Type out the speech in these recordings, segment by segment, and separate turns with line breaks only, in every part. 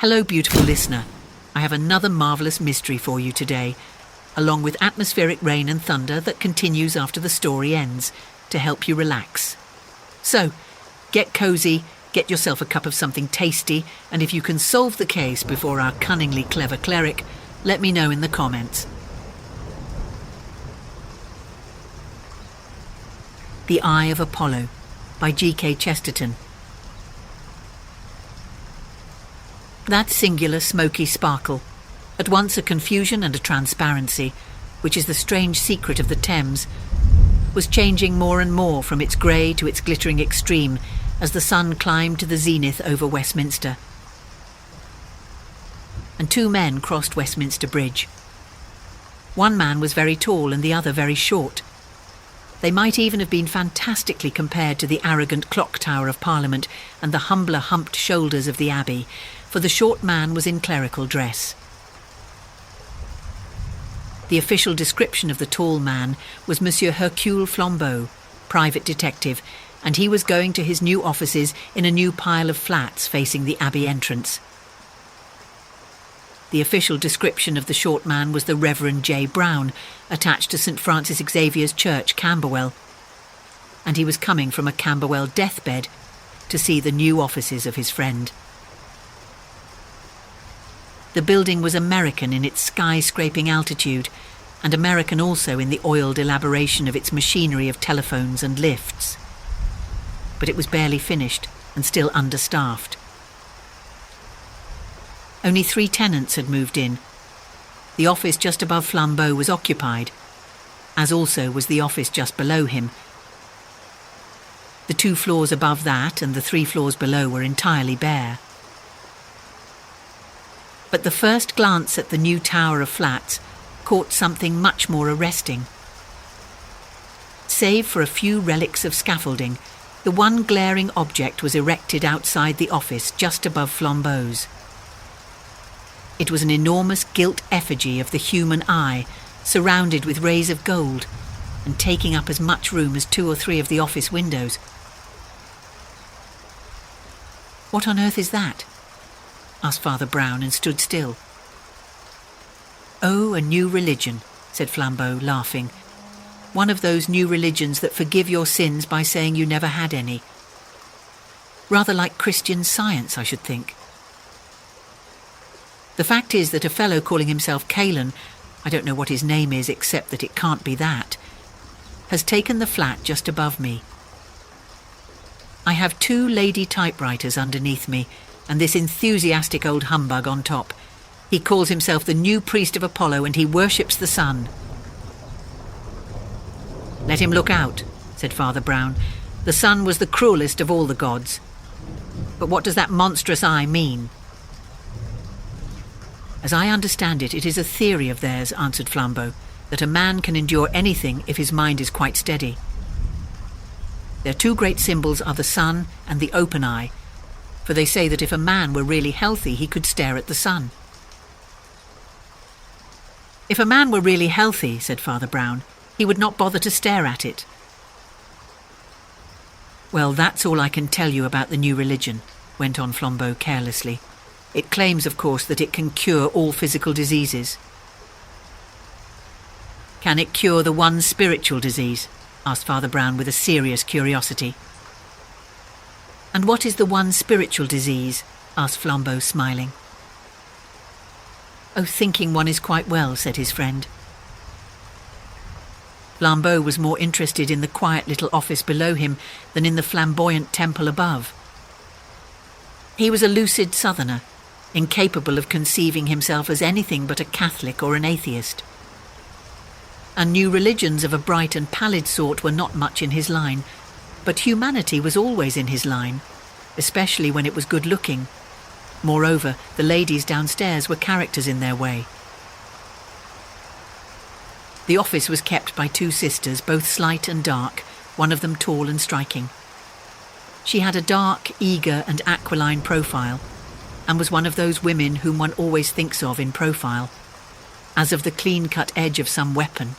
Hello, beautiful listener. I have another marvellous mystery for you today, along with atmospheric rain and thunder that continues after the story ends, to help you relax. So, get cosy, get yourself a cup of something tasty, and if you can solve the case before our cunningly clever cleric, let me know in the comments. The Eye of Apollo by GK Chesterton. That singular smoky sparkle, at once a confusion and a transparency, which is the strange secret of the Thames, was changing more and more from its grey to its glittering extreme as the sun climbed to the zenith over Westminster. And two men crossed Westminster Bridge. One man was very tall and the other very short. They might even have been fantastically compared to the arrogant clock tower of Parliament and the humbler humped shoulders of the Abbey, for the short man was in clerical dress. The official description of the tall man was Monsieur Hercule Flambeau, private detective, and he was going to his new offices in a new pile of flats facing the Abbey entrance. The official description of the short man was the Reverend J. Brown, attached to St. Francis Xavier's Church, Camberwell, and he was coming from a Camberwell deathbed to see the new offices of his friend. The building was American in its skyscraping altitude, and American also in the oiled elaboration of its machinery of telephones and lifts. But it was barely finished and still understaffed. Only 3 tenants had moved in. The office just above Flambeau was occupied, as also was the office just below him. The 2 floors above that and the 3 floors below were entirely bare. But the first glance at the new tower of flats caught something much more arresting. Save for a few relics of scaffolding, the one glaring object was erected outside the office just above Flambeau's. It was an enormous gilt effigy of the human eye, surrounded with rays of gold, and taking up as much room as 2 or 3 of the office windows. "What on earth is that?" asked Father Brown, and stood still. "Oh, a new religion," said Flambeau, laughing. "One of those new religions that forgive your sins by saying you never had any. Rather like Christian Science, I should think. The fact is that a fellow calling himself Caelan, I don't know what his name is except that it can't be that, has taken the flat just above me. I have 2 lady typewriters underneath me, and this enthusiastic old humbug on top. He calls himself the new priest of Apollo, and he worships the sun." "Let him look out," said Father Brown. "The sun was the cruelest of all the gods. But what does that monstrous eye mean?" "As I understand it, it is a theory of theirs," answered Flambeau, "that a man can endure anything if his mind is quite steady. Their 2 great symbols are the sun and the open eye, for they say that if a man were really healthy, he could stare at the sun." "If a man were really healthy," said Father Brown, "he would not bother to stare at it." "Well, that's all I can tell you about the new religion," went on Flambeau carelessly. "It claims, of course, that it can cure all physical diseases." "Can it cure the one spiritual disease?" asked Father Brown with a serious curiosity. "And what is the one spiritual disease?" asked Flambeau, smiling. "Oh, thinking one is quite well," said his friend. Flambeau was more interested in the quiet little office below him than in the flamboyant temple above. He was a lucid southerner, incapable of conceiving himself as anything but a Catholic or an atheist. And new religions of a bright and pallid sort were not much in his line, but humanity was always in his line, especially when it was good-looking. Moreover, the ladies downstairs were characters in their way. The office was kept by 2 sisters, both slight and dark, one of them tall and striking. She had a dark, eager and aquiline profile, and was one of those women whom one always thinks of in profile, as of the clean-cut edge of some weapon.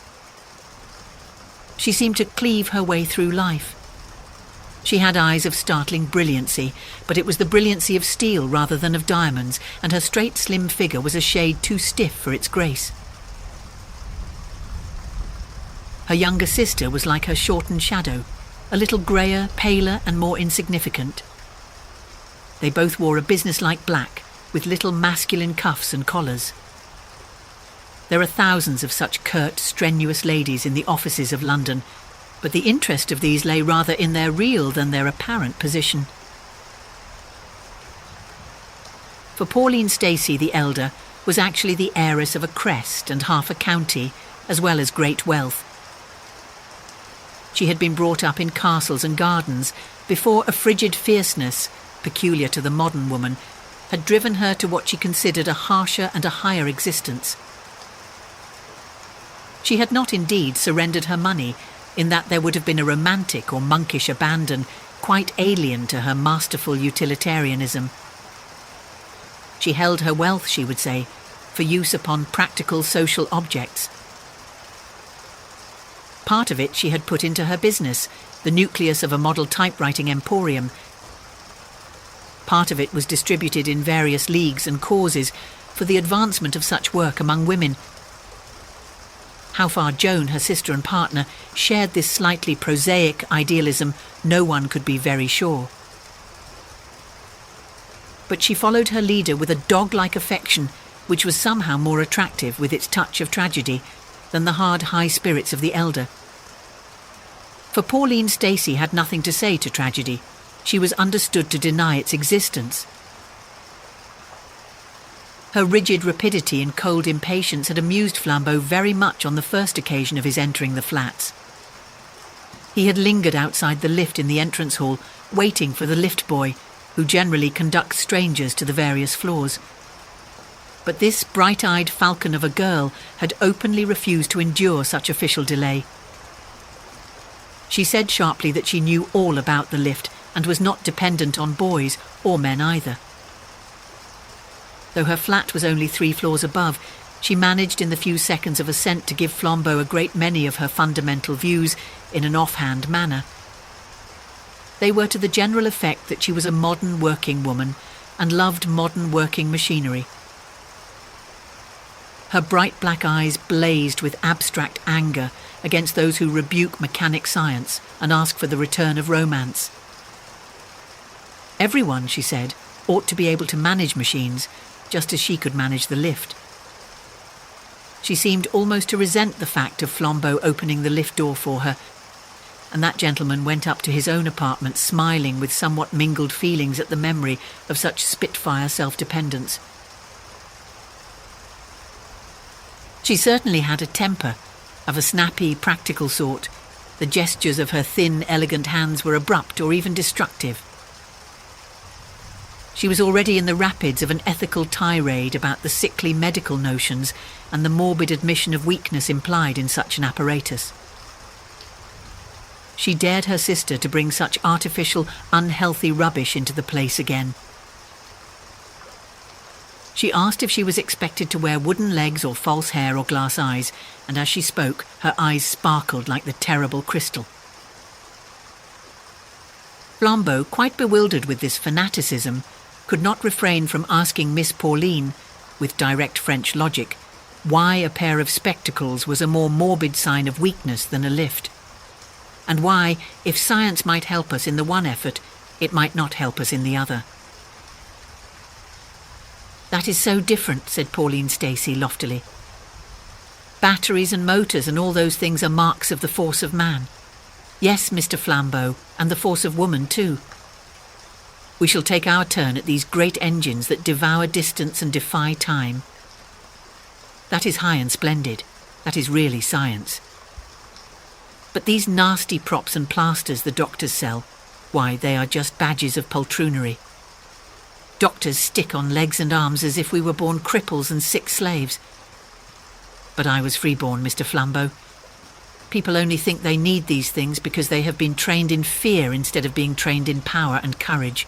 She seemed to cleave her way through life. She had eyes of startling brilliancy, but it was the brilliancy of steel rather than of diamonds, and her straight, slim figure was a shade too stiff for its grace. Her younger sister was like her shortened shadow, a little greyer, paler and more insignificant. They both wore a businesslike black, with little masculine cuffs and collars. There are thousands of such curt, strenuous ladies in the offices of London, but the interest of these lay rather in their real than their apparent position. For Pauline Stacy, the elder, was actually the heiress of a crest and half a county, as well as great wealth. She had been brought up in castles and gardens before a frigid fierceness, peculiar to the modern woman, had driven her to what she considered a harsher and a higher existence. She had not indeed surrendered her money, in that there would have been a romantic or monkish abandon quite alien to her masterful utilitarianism. She held her wealth, she would say, for use upon practical social objects. Part of it she had put into her business, the nucleus of a model typewriting emporium. Part of it was distributed in various leagues and causes for the advancement of such work among women. How far Joan, her sister and partner, shared this slightly prosaic idealism, no one could be very sure. But she followed her leader with a dog-like affection, which was somehow more attractive with its touch of tragedy than the hard high spirits of the elder. For Pauline Stacy had nothing to say to tragedy. She was understood to deny its existence. Her rigid rapidity and cold impatience had amused Flambeau very much on the first occasion of his entering the flats. He had lingered outside the lift in the entrance hall, waiting for the lift boy, who generally conducts strangers to the various floors. But this bright-eyed falcon of a girl had openly refused to endure such official delay. She said sharply that she knew all about the lift and was not dependent on boys, or men either. Though her flat was only 3 floors above, she managed in the few seconds of ascent to give Flambeau a great many of her fundamental views in an offhand manner. They were to the general effect that she was a modern working woman and loved modern working machinery. Her bright black eyes blazed with abstract anger against those who rebuke mechanic science and ask for the return of romance. Everyone, she said, ought to be able to manage machines, just as she could manage the lift. She seemed almost to resent the fact of Flambeau opening the lift door for her, and that gentleman went up to his own apartment smiling with somewhat mingled feelings at the memory of such spitfire self-dependence. She certainly had a temper, of a snappy, practical sort. The gestures of her thin, elegant hands were abrupt or even destructive. She was already in the rapids of an ethical tirade about the sickly medical notions and the morbid admission of weakness implied in such an apparatus. She dared her sister to bring such artificial, unhealthy rubbish into the place again. She asked if she was expected to wear wooden legs or false hair or glass eyes, and as she spoke, her eyes sparkled like the terrible crystal. Flambeau, quite bewildered with this fanaticism, could not refrain from asking Miss Pauline, with direct French logic, why a pair of spectacles was a more morbid sign of weakness than a lift, and why, if science might help us in the one effort, it might not help us in the other. "That is so different," said Pauline Stacy loftily. "Batteries and motors and all those things are marks of the force of man. Yes, Mr. Flambeau, and the force of woman too. We shall take our turn at these great engines that devour distance and defy time. That is high and splendid. That is really science. But these nasty props and plasters the doctors sell, why, they are just badges of poltroonery. Doctors stick on legs and arms as if we were born cripples and sick slaves. But I was freeborn, Mr. Flambeau. People only think they need these things because they have been trained in fear instead of being trained in power and courage.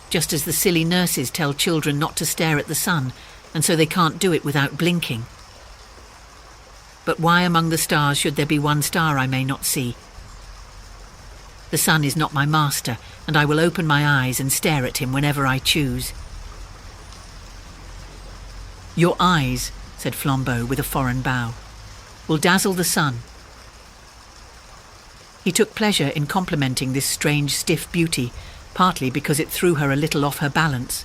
Just as the silly nurses tell children not to stare at the sun, and so they can't do it without blinking. But why among the stars should there be one star I may not see? The sun is not my master, and I will open my eyes and stare at him whenever I choose." "Your eyes," said Flambeau with a foreign bow, "will dazzle the sun." He took pleasure in complimenting this strange, stiff beauty, partly because it threw her a little off her balance.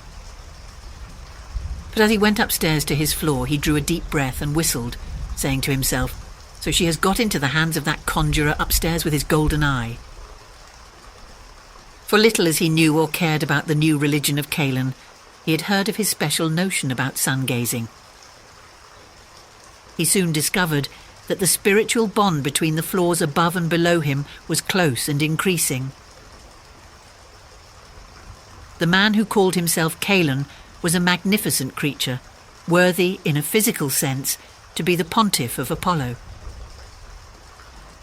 But as he went upstairs to his floor, he drew a deep breath and whistled, saying to himself, "So she has got into the hands of that conjurer upstairs with his golden eye." For little as he knew or cared about the new religion of Caelan, he had heard of his special notion about sun-gazing. He soon discovered that the spiritual bond between the floors above and below him was close and increasing. The man who called himself Caelan was a magnificent creature, worthy, in a physical sense, to be the pontiff of Apollo.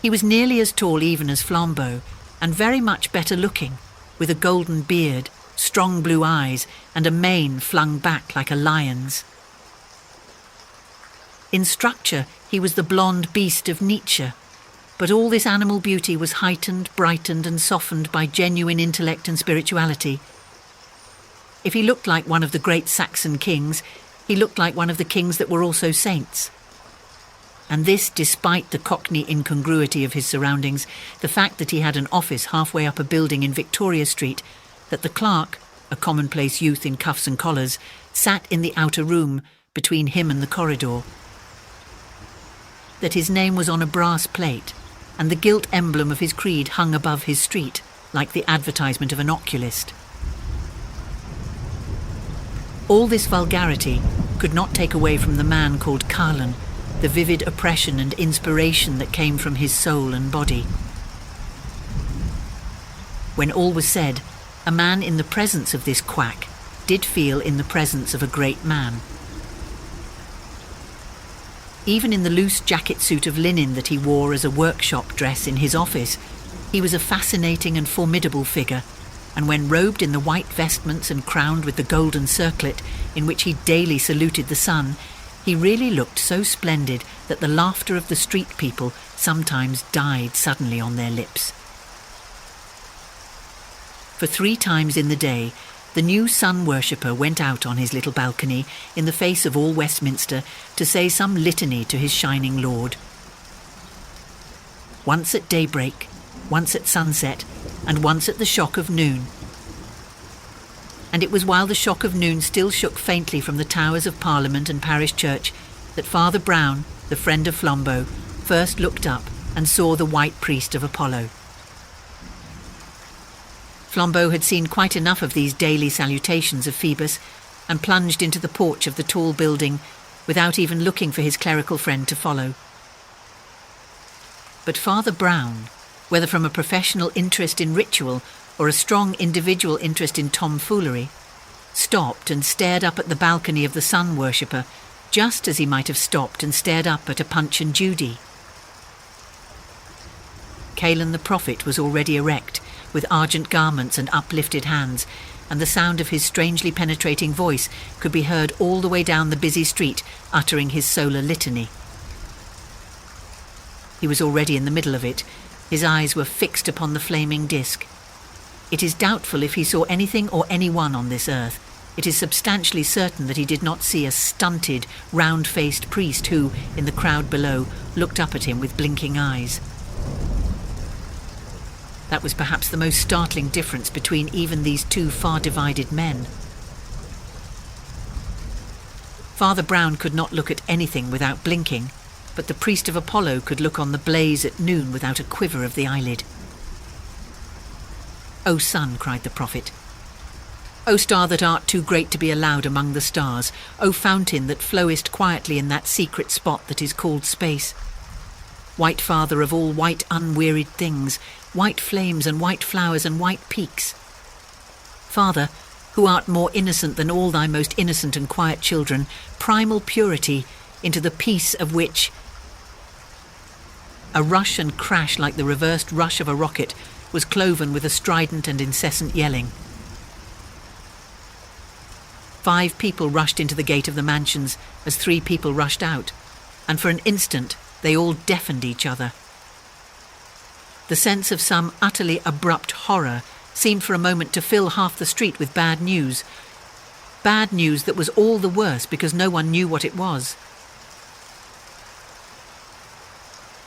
He was nearly as tall even as Flambeau, and very much better looking, with a golden beard, strong blue eyes, and a mane flung back like a lion's. In structure, he was the blonde beast of Nietzsche, but all this animal beauty was heightened, brightened, and softened by genuine intellect and spirituality. If he looked like one of the great Saxon kings, he looked like one of the kings that were also saints. And this despite the cockney incongruity of his surroundings, the fact that he had an office halfway up a building in Victoria Street, that the clerk, a commonplace youth in cuffs and collars, sat in the outer room between him and the corridor, that his name was on a brass plate, and the gilt emblem of his creed hung above his street, like the advertisement of an oculist. All this vulgarity could not take away from the man called Caelan the vivid oppression and inspiration that came from his soul and body. When all was said, a man in the presence of this quack did feel in the presence of a great man. Even in the loose jacket suit of linen that he wore as a workshop dress in his office, he was a fascinating and formidable figure, and when robed in the white vestments and crowned with the golden circlet in which he daily saluted the sun, he really looked so splendid that the laughter of the street people sometimes died suddenly on their lips. For 3 times in the day, the new sun worshipper went out on his little balcony in the face of all Westminster to say some litany to his shining lord. Once at daybreak, once at sunset, and once at the shock of noon. And it was while the shock of noon still shook faintly from the towers of Parliament and Parish Church that Father Brown, the friend of Flambeau, first looked up and saw the white priest of Apollo. Flambeau had seen quite enough of these daily salutations of Phoebus, and plunged into the porch of the tall building without even looking for his clerical friend to follow. But Father Brown, whether from a professional interest in ritual or a strong individual interest in tomfoolery, stopped and stared up at the balcony of the sun worshipper, just as he might have stopped and stared up at a Punch and Judy. Caelan the prophet was already erect, with argent garments and uplifted hands, and the sound of his strangely penetrating voice could be heard all the way down the busy street, uttering his solar litany. He was already in the middle of it. His eyes were fixed upon the flaming disk. It is doubtful if he saw anything or anyone on this earth. It is substantially certain that he did not see a stunted, round-faced priest who, in the crowd below, looked up at him with blinking eyes. That was perhaps the most startling difference between even these 2 far-divided men. Father Brown could not look at anything without blinking, but the priest of Apollo could look on the blaze at noon without a quiver of the eyelid. "O sun," cried the prophet, "O star that art too great to be allowed among the stars, O fountain that flowest quietly in that secret spot that is called space, white father of all white unwearied things, white flames and white flowers and white peaks. Father, who art more innocent than all thy most innocent and quiet children, primal purity, into the peace of which—" A rush and crash like the reversed rush of a rocket was cloven with a strident and incessant yelling. 5 people rushed into the gate of the mansions as 3 people rushed out, and for an instant they all deafened each other. The sense of some utterly abrupt horror seemed for a moment to fill half the street with bad news. Bad news that was all the worse because no one knew what it was.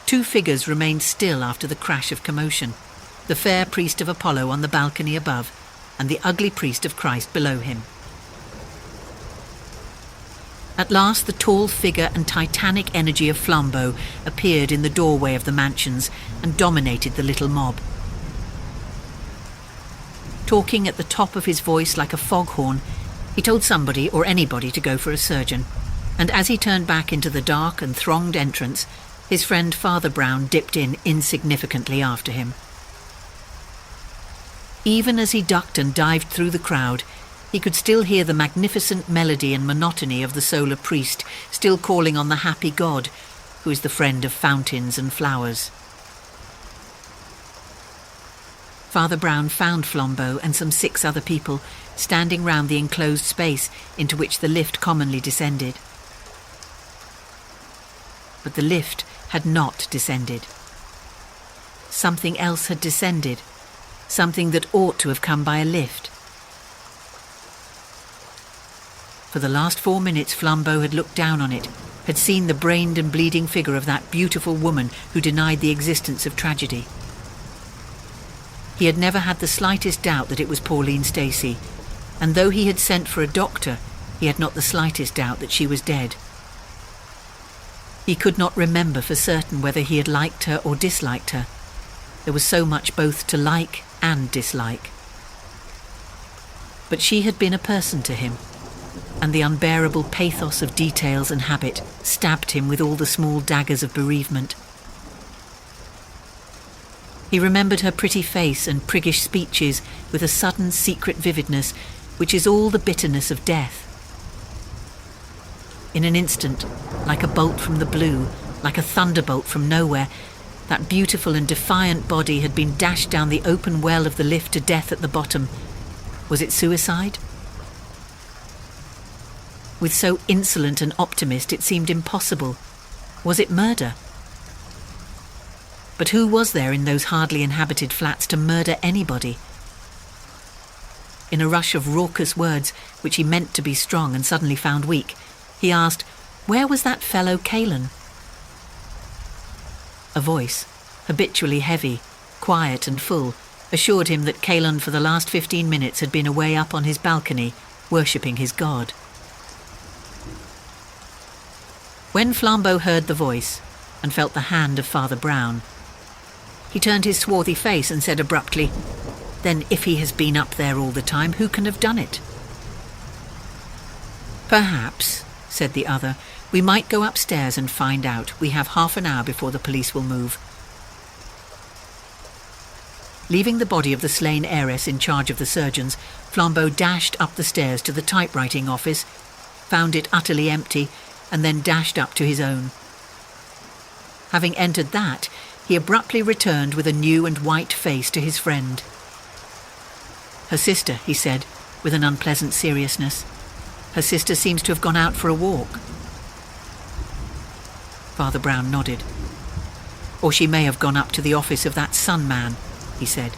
Two figures remained still after the crash of commotion. The fair priest of Apollo on the balcony above, and the ugly priest of Christ below him. At last the tall figure and titanic energy of Flambeau appeared in the doorway of the mansions and dominated the little mob. Talking at the top of his voice like a foghorn, he told somebody or anybody to go for a surgeon, and as he turned back into the dark and thronged entrance, his friend Father Brown dipped in insignificantly after him. Even as he ducked and dived through the crowd, he could still hear the magnificent melody and monotony of the solar priest still calling on the happy God, who is the friend of fountains and flowers. Father Brown found Flambeau and some 6 other people standing round the enclosed space into which the lift commonly descended. But the lift had not descended. Something else had descended, something that ought to have come by a lift. For the last 4 minutes Flambeau had looked down on it, had seen the brained and bleeding figure of that beautiful woman who denied the existence of tragedy. He had never had the slightest doubt that it was Pauline Stacy, and though he had sent for a doctor, he had not the slightest doubt that she was dead. He could not remember for certain whether he had liked her or disliked her. There was so much both to like and dislike. But she had been a person to him, and the unbearable pathos of details and habit stabbed him with all the small daggers of bereavement. He remembered her pretty face and priggish speeches with a sudden secret vividness which is all the bitterness of death. In an instant, like a bolt from the blue, like a thunderbolt from nowhere, that beautiful and defiant body had been dashed down the open well of the lift to death at the bottom. Was it suicide? With so insolent an optimist, it seemed impossible. Was it murder? But who was there in those hardly inhabited flats to murder anybody? In a rush of raucous words, which he meant to be strong and suddenly found weak, he asked, where was that fellow Callan? A voice, habitually heavy, quiet and full, assured him that Callan for the last 15 minutes had been away up on his balcony, worshipping his god. When Flambeau heard the voice and felt the hand of Father Brown, he turned his swarthy face and said abruptly, then if he has been up there all the time, who can have done it? Perhaps, said the other, we might go upstairs and find out. We have half an hour before the police will move. Leaving the body of the slain heiress in charge of the surgeons, Flambeau dashed up the stairs to the typewriting office, found it utterly empty, and then dashed up to his own. Having entered that, he abruptly returned with a new and white face to his friend. Her sister, he said, with an unpleasant seriousness. Her sister seems to have gone out for a walk. Father Brown nodded. Or she may have gone up to the office of that Sun man, he said.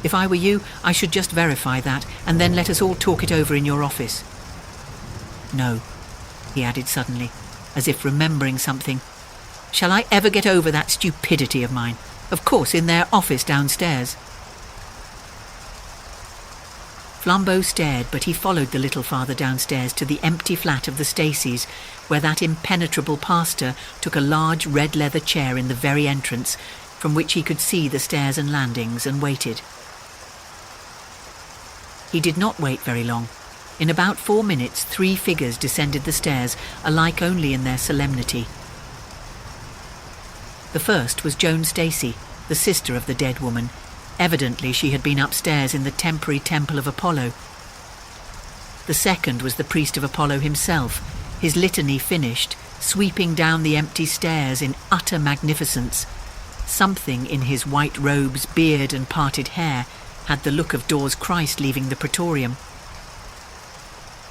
If I were you, I should just verify that, and then let us all talk it over in your office. No, he added suddenly, as if remembering something. Shall I ever get over that stupidity of mine? Of course, in their office downstairs. Flambeau stared, but he followed the little father downstairs to the empty flat of the Stacys, where that impenetrable pastor took a large red leather chair in the very entrance, from which he could see the stairs and landings, and waited. He did not wait very long. In about 4 minutes, 3 figures descended the stairs, alike only in their solemnity. The first was Joan Stacy, the sister of the dead woman. Evidently she had been upstairs in the temporary temple of Apollo. The second was the priest of Apollo himself, his litany finished, sweeping down the empty stairs in utter magnificence. Something in his white robes, beard and parted hair had the look of Dawes Christ leaving the praetorium.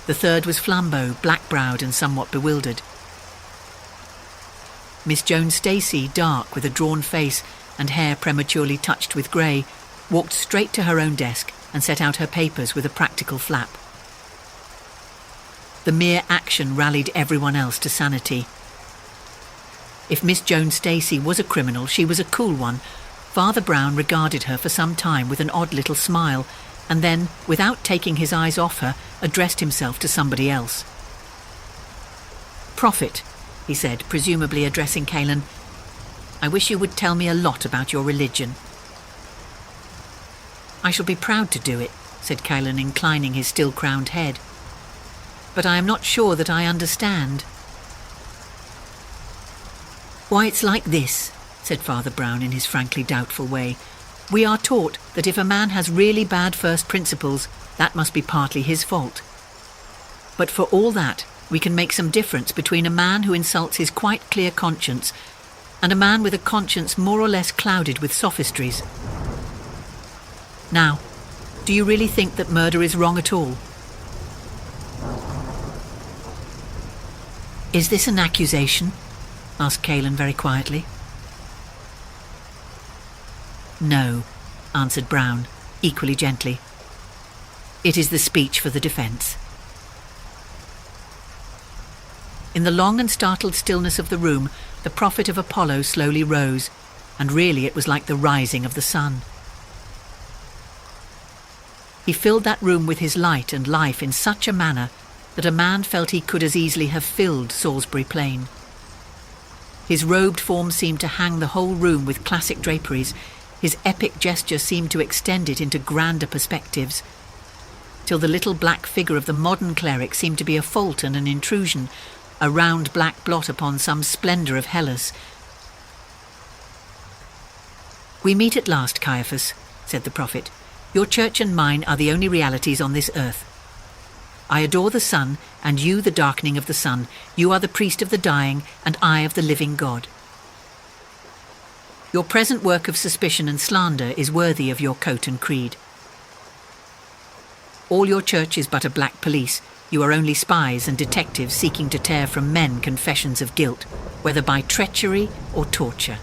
The third was Flambeau, black-browed and somewhat bewildered. Miss Joan Stacy, dark, with a drawn face, and hair prematurely touched with grey, walked straight to her own desk and set out her papers with a practical flap. The mere action rallied everyone else to sanity. If Miss Joan Stacy was a criminal, she was a cool one. Father Brown regarded her for some time with an odd little smile, and then, without taking his eyes off her, addressed himself to somebody else. "Prophet," he said, presumably addressing Caelan, "I wish you would tell me a lot about your religion." "I shall be proud to do it," said Caelan, inclining his still-crowned head. "But I am not sure that I understand." "Why, it's like this," said Father Brown in his frankly doubtful way. "We are taught that if a man has really bad first principles, that must be partly his fault. But for all that, we can make some difference between a man who insults his quite clear conscience and a man with a conscience more or less clouded with sophistries. Now, do you really think that murder is wrong at all?" "Is this an accusation?" asked Caelan very quietly. "No," answered Brown, equally gently. "It is the speech for the defence." In the long and startled stillness of the room, the prophet of Apollo slowly rose, and really it was like the rising of the sun. He filled that room with his light and life in such a manner that a man felt he could as easily have filled Salisbury Plain. His robed form seemed to hang the whole room with classic draperies. His epic gesture seemed to extend it into grander perspectives, till the little black figure of the modern cleric seemed to be a fault and an intrusion, a round black blot upon some splendour of Hellas. "We meet at last, Caiaphas," said the prophet. "Your church and mine are the only realities on this earth. I adore the sun, and you the darkening of the sun. You are the priest of the dying, and I of the living God. Your present work of suspicion and slander is worthy of your coat and creed. All your church is but a black police. You are only spies and detectives seeking to tear from men confessions of guilt, whether by treachery or torture.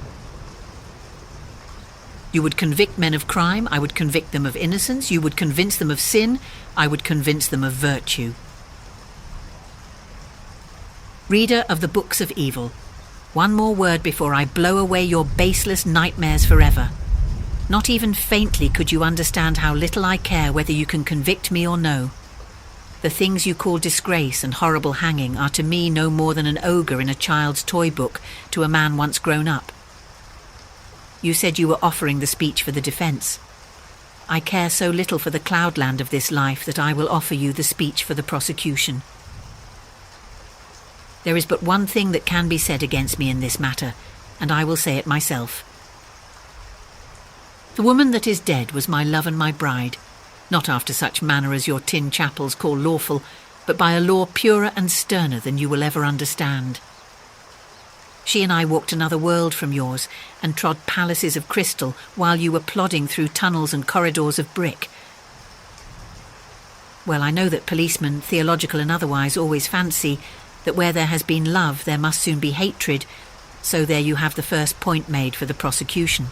You would convict men of crime, I would convict them of innocence. You would convince them of sin, I would convince them of virtue. Reader of the books of evil, one more word before I blow away your baseless nightmares forever. Not even faintly could you understand how little I care whether you can convict me or no. The things you call disgrace and horrible hanging are to me no more than an ogre in a child's toy book to a man once grown up. You said you were offering the speech for the defence. I care so little for the cloudland of this life that I will offer you the speech for the prosecution. There is but one thing that can be said against me in this matter, and I will say it myself. The woman that is dead was my love and my bride, not after such manner as your tin chapels call lawful, but by a law purer and sterner than you will ever understand. She and I walked another world from yours and trod palaces of crystal while you were plodding through tunnels and corridors of brick. Well, I know that policemen, theological and otherwise, always fancy that where there has been love there must soon be hatred, so there you have the first point made for the prosecution.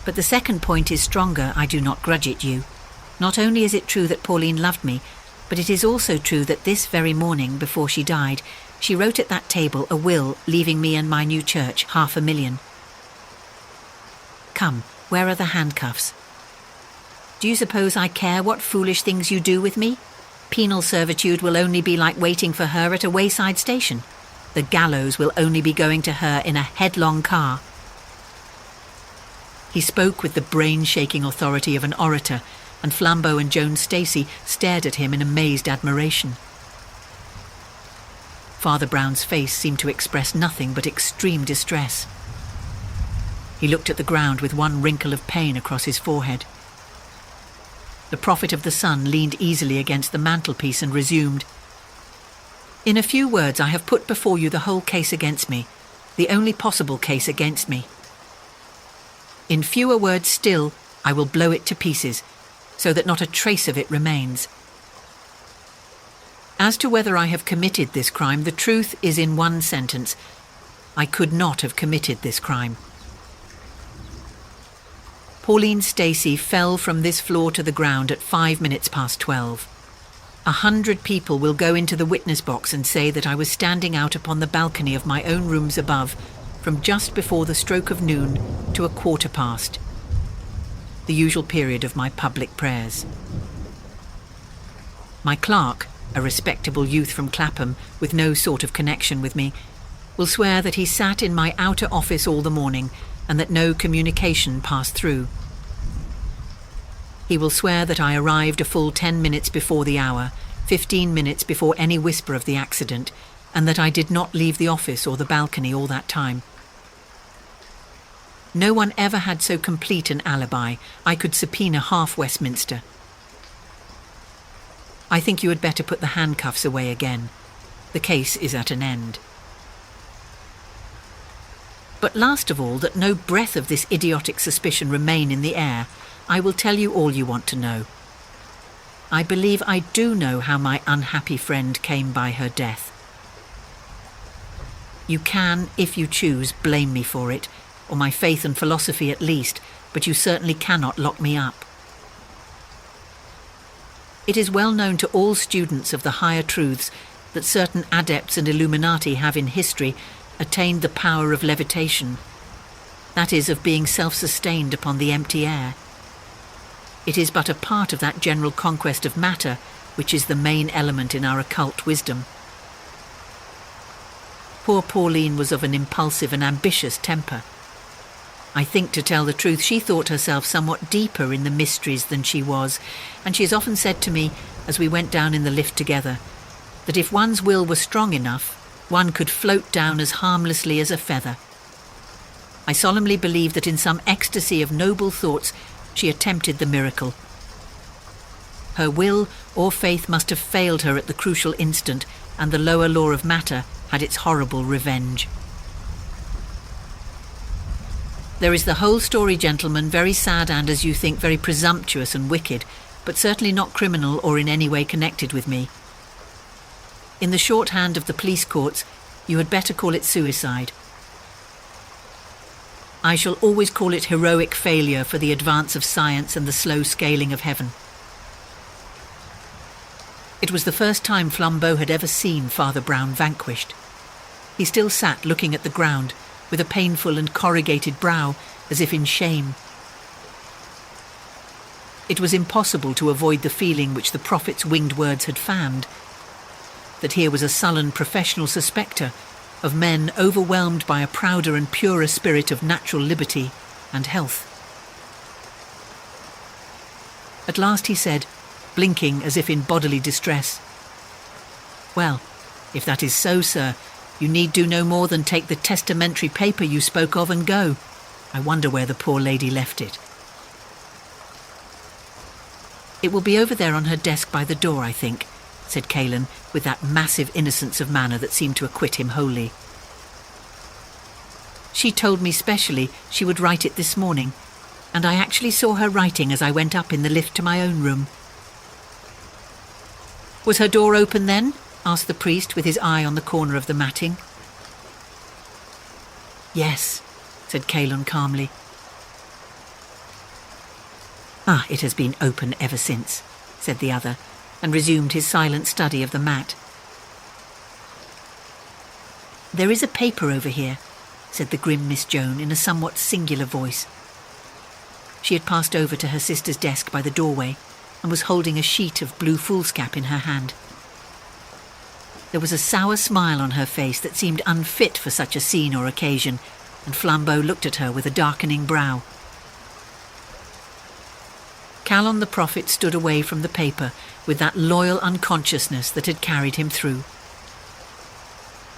But the second point is stronger, I do not grudge it you. Not only is it true that Pauline loved me, but it is also true that this very morning, before she died, she wrote at that table a will leaving me and my new church $500,000. Come, where are the handcuffs? Do you suppose I care what foolish things you do with me? Penal servitude will only be like waiting for her at a wayside station. The gallows will only be going to her in a headlong car. He spoke with the brain-shaking authority of an orator, and Flambeau and Joan Stacy stared at him in amazed admiration. Father Brown's face seemed to express nothing but extreme distress. He looked at the ground with one wrinkle of pain across his forehead. The prophet of the sun leaned easily against the mantelpiece and resumed, "In a few words I have put before you the whole case against me, the only possible case against me. In fewer words still, I will blow it to pieces, so that not a trace of it remains. As to whether I have committed this crime, the truth is in one sentence. I could not have committed this crime. Pauline Stacy fell from this floor to the ground at 5 minutes past 12. 100 people will go into the witness box and say that I was standing out upon the balcony of my own rooms above from just before the stroke of noon to a quarter past, the usual period of my public prayers. My clerk, a respectable youth from Clapham with no sort of connection with me, will swear that he sat in my outer office all the morning and that no communication passed through. He will swear that I arrived a full 10 minutes before the hour, 15 minutes before any whisper of the accident, and that I did not leave the office or the balcony all that time. No one ever had so complete an alibi. I could subpoena half Westminster. I think you had better put the handcuffs away again. The case is at an end. But last of all, that no breath of this idiotic suspicion remain in the air, I will tell you all you want to know. I believe I do know how my unhappy friend came by her death. You can, if you choose, blame me for it, or my faith and philosophy at least, but you certainly cannot lock me up. It is well known to all students of the higher truths that certain adepts and Illuminati have in history attained the power of levitation, that is, of being self-sustained upon the empty air. It is but a part of that general conquest of matter which is the main element in our occult wisdom. Poor Pauline was of an impulsive and ambitious temper. I think, to tell the truth, she thought herself somewhat deeper in the mysteries than she was, and she has often said to me, as we went down in the lift together, that if one's will were strong enough, one could float down as harmlessly as a feather. I solemnly believe that in some ecstasy of noble thoughts she attempted the miracle. Her will or faith must have failed her at the crucial instant, and the lower law of matter had its horrible revenge. There is the whole story, gentlemen, very sad and, as you think, very presumptuous and wicked, but certainly not criminal or in any way connected with me. In the shorthand of the police courts, you had better call it suicide. I shall always call it heroic failure for the advance of science and the slow scaling of heaven. It was the first time Flambeau had ever seen Father Brown vanquished. He still sat looking at the ground, with a painful and corrugated brow, as if in shame. It was impossible to avoid the feeling which the prophet's winged words had fanned, that here was a sullen professional suspector of men overwhelmed by a prouder and purer spirit of natural liberty and health. At last he said, blinking as if in bodily distress, "Well, if that is so, sir, you need do no more than take the testamentary paper you spoke of and go. I wonder where the poor lady left it." "It will be over there on her desk by the door, I think," said Caelan, with that massive innocence of manner that seemed to acquit him wholly. "She told me specially she would write it this morning, and I actually saw her writing as I went up in the lift to my own room." "Was her door open then?" asked the priest, with his eye on the corner of the matting. "Yes," said Caelan calmly. "Ah, it has been open ever since," said the other, and resumed his silent study of the mat. "There is a paper over here," said the grim Miss Joan in a somewhat singular voice. She had passed over to her sister's desk by the doorway and was holding a sheet of blue foolscap in her hand. There was a sour smile on her face that seemed unfit for such a scene or occasion, and Flambeau looked at her with a darkening brow. Calon the prophet stood away from the paper with that loyal unconsciousness that had carried him through.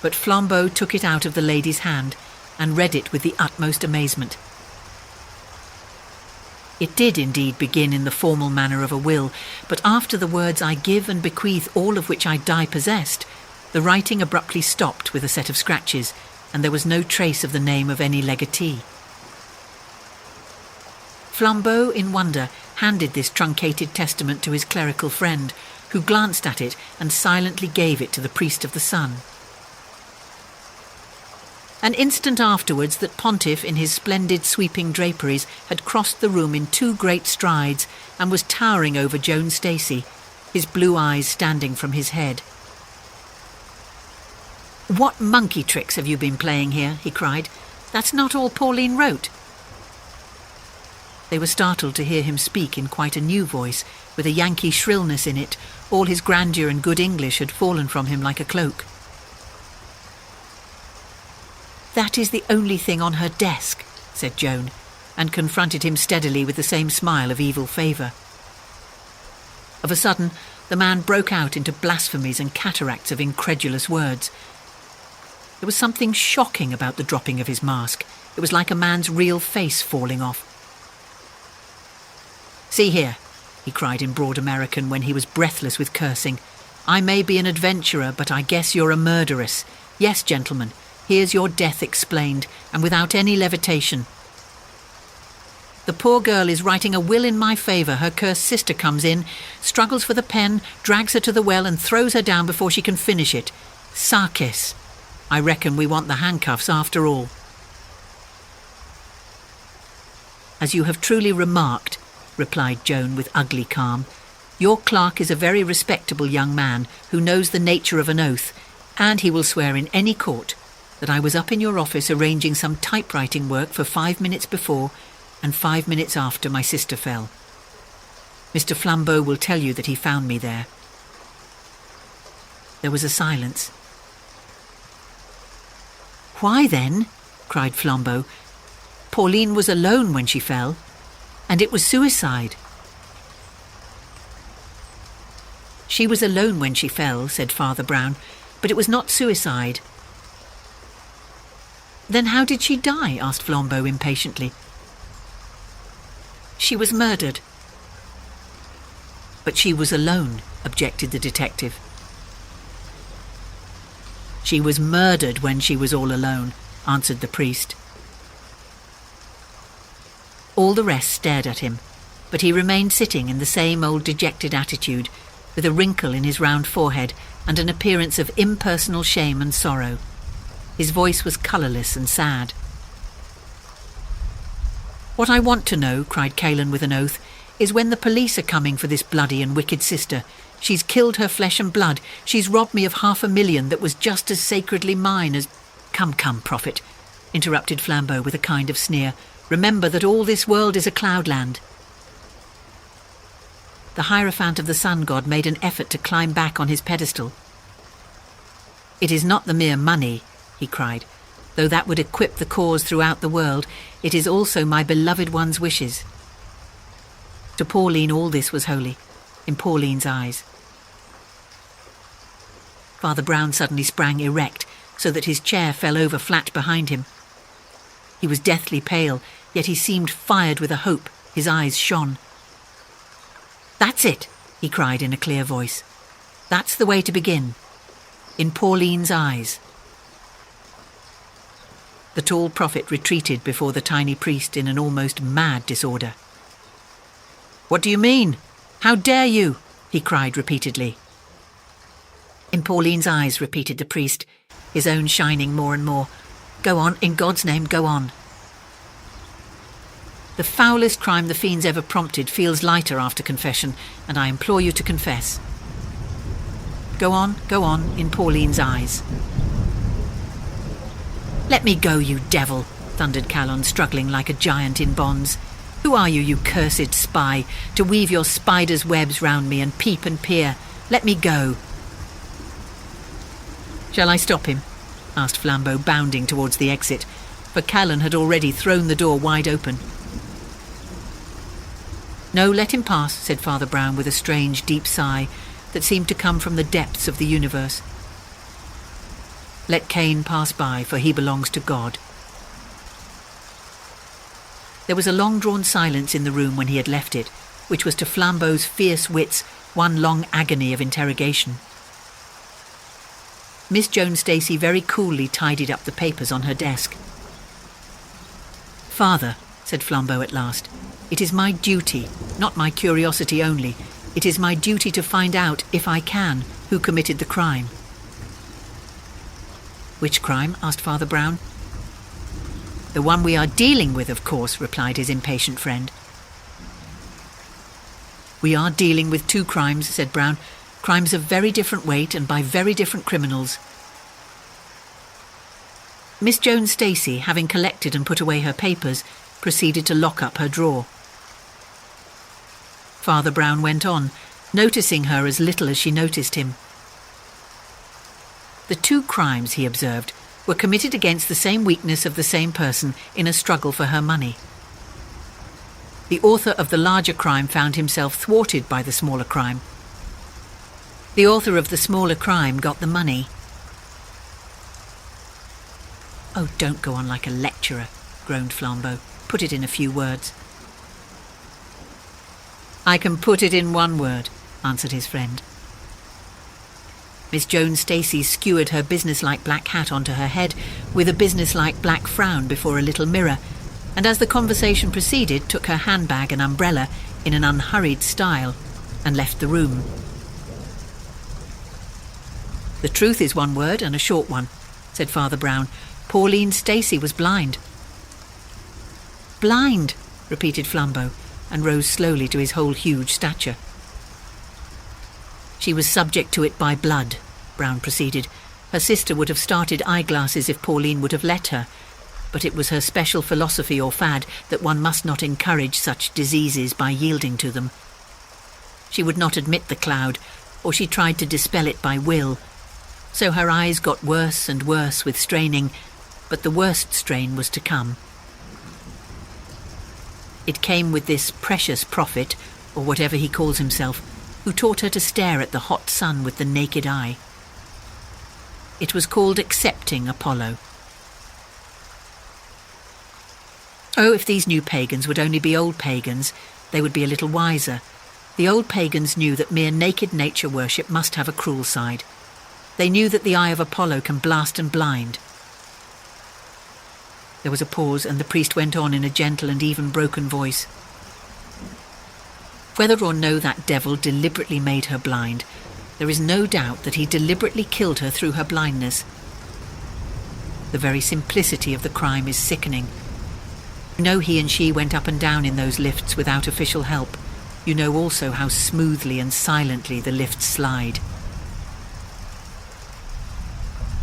But Flambeau took it out of the lady's hand and read it with the utmost amazement. It did indeed begin in the formal manner of a will, but after the words "I give and bequeath all of which I die possessed," the writing abruptly stopped with a set of scratches, and there was no trace of the name of any legatee. Flambeau, in wonder, handed this truncated testament to his clerical friend, who glanced at it and silently gave it to the priest of the sun. An instant afterwards that pontiff in his splendid sweeping draperies had crossed the room in 2 great strides and was towering over Joan Stacy, his blue eyes standing from his head. "What monkey tricks have you been playing here?" he cried. "That's not all Pauline wrote." They were startled to hear him speak in quite a new voice, with a Yankee shrillness in it. All his grandeur and good English had fallen from him like a cloak. "That is the only thing on her desk," said Joan, and confronted him steadily with the same smile of evil favour. Of a sudden, the man broke out into blasphemies and cataracts of incredulous words. There was something shocking about the dropping of his mask. It was like a man's real face falling off. "See here," he cried in broad American when he was breathless with cursing. "I may be an adventurer, but I guess you're a murderess. Yes, gentlemen, here's your death explained, and without any levitation. The poor girl is writing a will in my favour. Her cursed sister comes in, struggles for the pen, drags her to the well and throws her down before she can finish it. Sarkis. I reckon we want the handcuffs after all." "As you have truly remarked," replied Joan with ugly calm, "your clerk is a very respectable young man who knows the nature of an oath, and he will swear in any court that I was up in your office arranging some typewriting work for 5 minutes before and 5 minutes after my sister fell. Mr. Flambeau will tell you that he found me there." There was a silence. "Why then?" cried Flambeau. "Pauline was alone when she fell, and it was suicide." "She was alone when she fell," said Father Brown, "but it was not suicide." "Then how did she die?" asked Flambeau impatiently. "She was murdered." "But she was alone," objected the detective. "She was murdered when she was all alone," answered the priest. All the rest stared at him, but he remained sitting in the same old dejected attitude, with a wrinkle in his round forehead and an appearance of impersonal shame and sorrow. His voice was colourless and sad. "What I want to know," cried Caelan with an oath, "is when the police are coming for this bloody and wicked sister. She's killed her flesh and blood. She's robbed me of 500,000 that was just as sacredly mine as—" Come, prophet," interrupted Flambeau with a kind of sneer. "Remember that all this world is a cloudland." The Hierophant of the Sun God made an effort to climb back on his pedestal. "It is not the mere money," he cried, "though that would equip the cause throughout the world. It is also my beloved one's wishes." To Pauline all this was holy, in Pauline's eyes. Father Brown suddenly sprang erect, so that his chair fell over flat behind him. He was deathly pale, yet he seemed fired with a hope. His eyes shone. "That's it," he cried in a clear voice. "That's the way to begin. In Pauline's eyes." The tall prophet retreated before the tiny priest in an almost mad disorder. "What do you mean? How dare you?" he cried repeatedly. "In Pauline's eyes," repeated the priest, his own shining more and more. "Go on, in God's name, go on." "The foulest crime the fiends ever prompted feels lighter after confession, and I implore you to confess." Go on, in Pauline's eyes." "Let me go, you devil," thundered Calonne, struggling like a giant in bonds. "Who are you, you cursed spy, to weave your spider's webs round me and peep and peer? Let me go." "Shall I stop him?" asked Flambeau, bounding towards the exit, for Calonne had already thrown the door wide open. "No, let him pass," said Father Brown with a strange deep sigh that seemed to come from the depths of the universe. "Let Cain pass by, for he belongs to God." There was a long-drawn silence in the room when he had left it, which was to Flambeau's fierce wits one long agony of interrogation. Miss Joan Stacy very coolly tidied up the papers on her desk. "Father," said Flambeau at last, "it is my duty, not my curiosity only, it is my duty to find out, if I can, who committed the crime." "Which crime?" asked Father Brown. "The one we are dealing with, of course," replied his impatient friend. "We are dealing with two crimes," said Brown. "Crimes of very different weight and by very different criminals." Miss Jones Stacy, having collected and put away her papers, proceeded to lock up her drawer. Father Brown went on, noticing her as little as she noticed him. "The two crimes," he observed, "were committed against the same weakness of the same person in a struggle for her money. The author of the larger crime found himself thwarted by the smaller crime. The author of the smaller crime got the money." "Oh, don't go on like a lecturer," groaned Flambeau. "Put it in a few words." "I can put it in one word," answered his friend. Miss Jones Stacy skewered her businesslike black hat onto her head with a businesslike black frown before a little mirror, and as the conversation proceeded took her handbag and umbrella in an unhurried style and left the room. "The truth is one word and a short one," said Father Brown. "Pauline Stacy was blind." "Blind," repeated Flambeau, and rose slowly to his whole huge stature. "She was subject to it by blood," Brown proceeded. "Her sister would have started eyeglasses if Pauline would have let her, but it was her special philosophy or fad that one must not encourage such diseases by yielding to them. She would not admit the cloud, or she tried to dispel it by will. So her eyes got worse and worse with straining, but the worst strain was to come. It came with this precious prophet, or whatever he calls himself, who taught her to stare at the hot sun with the naked eye. It was called accepting Apollo. Oh, if these new pagans would only be old pagans, they would be a little wiser. The old pagans knew that mere naked nature worship must have a cruel side. They knew that the eye of Apollo can blast and blind." There was a pause, and the priest went on in a gentle and even broken voice. "Whether or no that devil deliberately made her blind, there is no doubt that he deliberately killed her through her blindness. The very simplicity of the crime is sickening. You know he and she went up and down in those lifts without official help. You know also how smoothly and silently the lifts slide."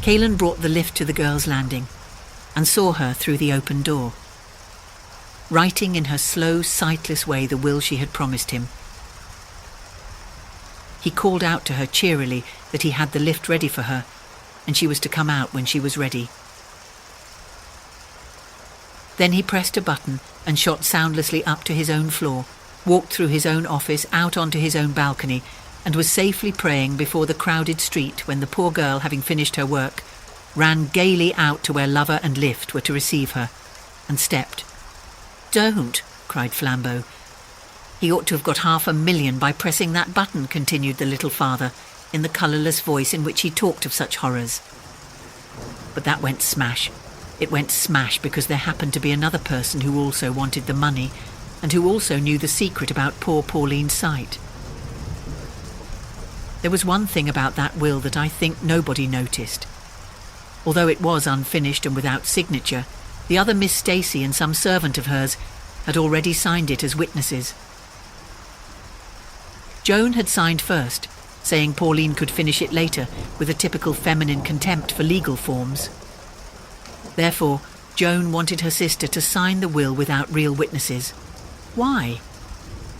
Caelan brought the lift to the girls' landing and saw her through the open door, writing in her slow, sightless way the will she had promised him. He called out to her cheerily that he had the lift ready for her, and she was to come out when she was ready. Then he pressed a button and shot soundlessly up to his own floor, walked through his own office out onto his own balcony, and was safely praying before the crowded street when the poor girl, having finished her work, ran gaily out to where lover and lift were to receive her, and stepped. "Don't," cried Flambeau. "He ought to have got 500,000 by pressing that button," continued the little father, in the colourless voice in which he talked of such horrors. "But that went smash. It went smash because there happened to be another person who also wanted the money, and who also knew the secret about poor Pauline's sight. There was one thing about that will that I think nobody noticed. Although it was unfinished and without signature, the other Miss Stacy and some servant of hers had already signed it as witnesses. Joan had signed first, saying Pauline could finish it later with a typical feminine contempt for legal forms. Therefore, Joan wanted her sister to sign the will without real witnesses. Why?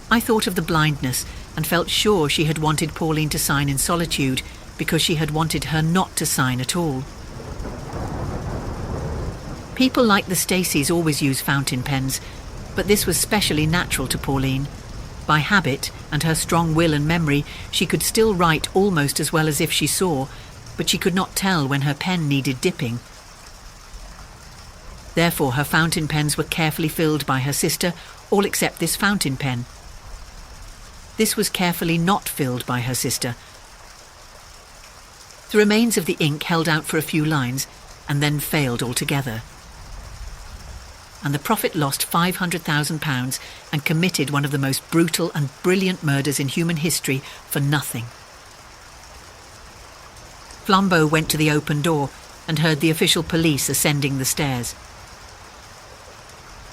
I thought of the blindness and felt sure she had wanted Pauline to sign in solitude because she had wanted her not to sign at all. People like the Stacys always use fountain pens, but this was specially natural to Pauline. By habit and her strong will and memory, she could still write almost as well as if she saw, but she could not tell when her pen needed dipping. Therefore her fountain pens were carefully filled by her sister, all except this fountain pen. This was carefully not filled by her sister. The remains of the ink held out for a few lines, and then failed altogether. And the prophet lost £500,000 and committed one of the most brutal and brilliant murders in human history for nothing. Flambeau went to the open door and heard the official police ascending the stairs.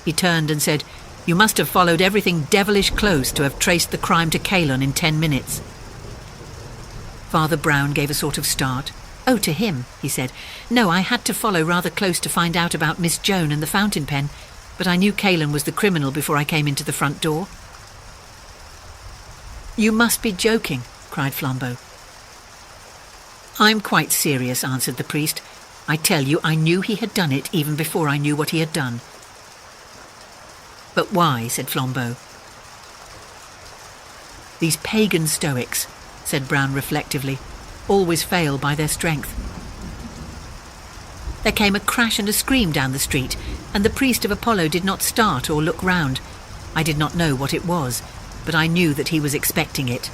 He turned and said, "You must have followed everything devilish close to have traced the crime to Kalon in 10 minutes. Father Brown gave a sort of start. "Oh, to him," he said. "No, I had to follow rather close to find out about Miss Joan and the fountain pen, but I knew Kalon was the criminal before I came into the front door." "You must be joking," cried Flambeau. "I'm quite serious," answered the priest. "I tell you, I knew he had done it even before I knew what he had done." "But why?" said Flambeau. "These pagan Stoics," said Brown reflectively, "always fail by their strength." There came a crash and a scream down the street, and the priest of Apollo did not start or look round. I did not know what it was, but I knew that he was expecting it.